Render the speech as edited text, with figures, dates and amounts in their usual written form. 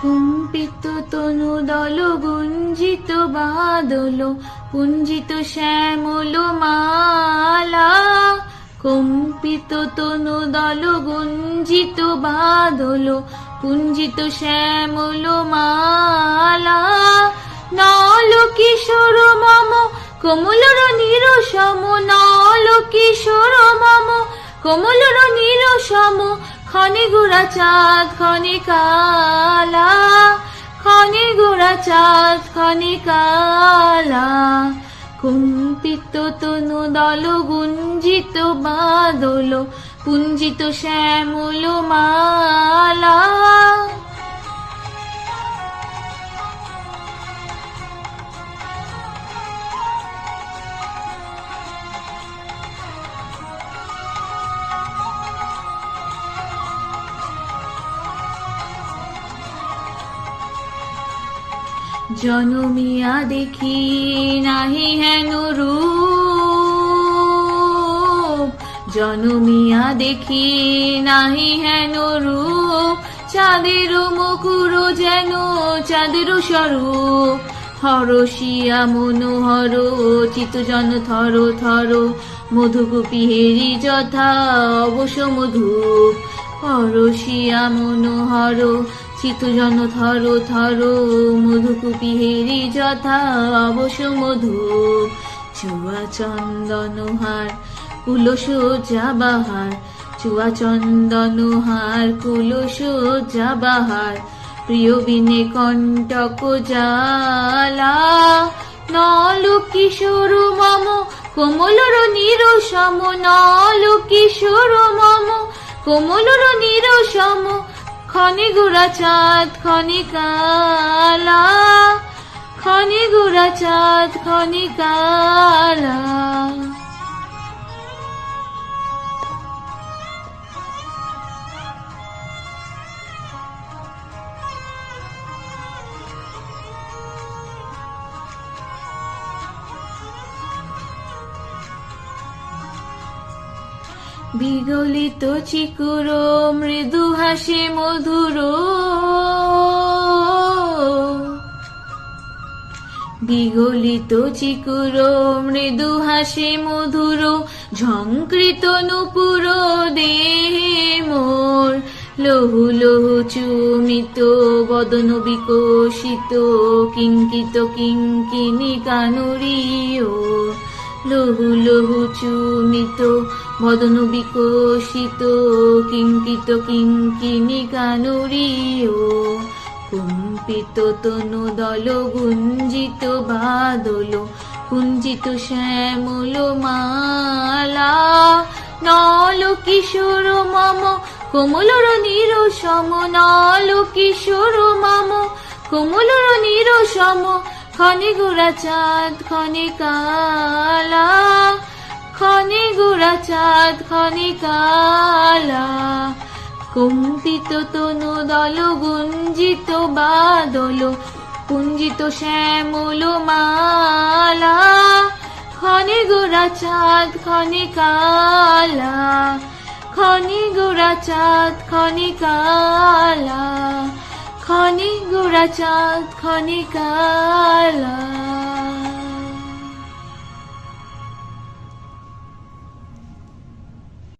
কুম্পিত তনু দল গুঞ্জিত বাদল পুঞ্জিত শ্যামল মালা। কম্পিত তনু দল গুঞ্জিত বাদল পুঞ্জিত শ্যামল মালা। নল কিশোর মম কমলর নিরসম, নল কিশোর মম কমলর নিরসম। ক্ষণে গোরা চাঁদ ক্ষণে কালা, ক্ষণে গোরা চাঁদ ক্ষণে কালা। কুম্পিত তনু দল গুঞ্জিত বাদল পুঞ্জিত শ্যামল মালা। জনমিয়া দেখি নাহি হেন রূপ, জনমিয়া দেখি নাহি হেন রূপ। চাঁদের মুকুর যেন চাঁদের স্বরূপ, হরষিয়া মনোহর চিত জন থর থর। মধুকূপী হেরি যথা অবশ্য মধুপ, হরষিয়া মনোহর চিত জন থর থর। মধুকূপী হেরি যথা অবশ্য মধুপ। চুয়া চন্দন হার কুলসজ্জা বাহার, চুয়া চন্দন হার কুলসজ্জা বাহার। প্রিয় বিনে কণ্টক জ্বালা। নল কিশোর মম কোমলর নিরসম, নল কিশোর মম কোমলর নিরসম। ক্ষণে গোরা চাঁদ ক্ষণে কালা, ক্ষণে গোরা চাঁদ ক্ষণে কালা। বিগলিত চিকুর মৃদু হাসে মধুর, বিগলিত চিকুর মৃদু হাসে মধুর। ঝঙ্কৃত নূপুর দেহে মোর, লহু লহু চুমিত বদন বিকশিত। কিঙ্কিত কিঙ্কিনী কানুরীয়, লহু লহু চুমিত বদন বিকশিত। কিঙ্কিত কিঙ্কিনী কানুরীয়। কুম্পিত তনু দল গুঞ্জিত বাদল কুঞ্জিত শ্যামল মালা। নল কিশোর মম কোমলর নিরসম, নল কিশোর মম কোমলর নিরসম। ক্ষণে গোরা চাঁদ ক্ষণে কালা, ক্ষণে গোরা চাঁদ ক্ষণে কালা। কুম্পিত তনু দল গুঞ্জিত বাদল পুঞ্জিত শ্যামল মালা। ক্ষণে গোরা চাঁদ ক্ষণে কালা, ক্ষণে গোরা চাঁদ ক্ষণে কালা। ক্ষণে গোরা চাঁদ ক্ষণে কালা।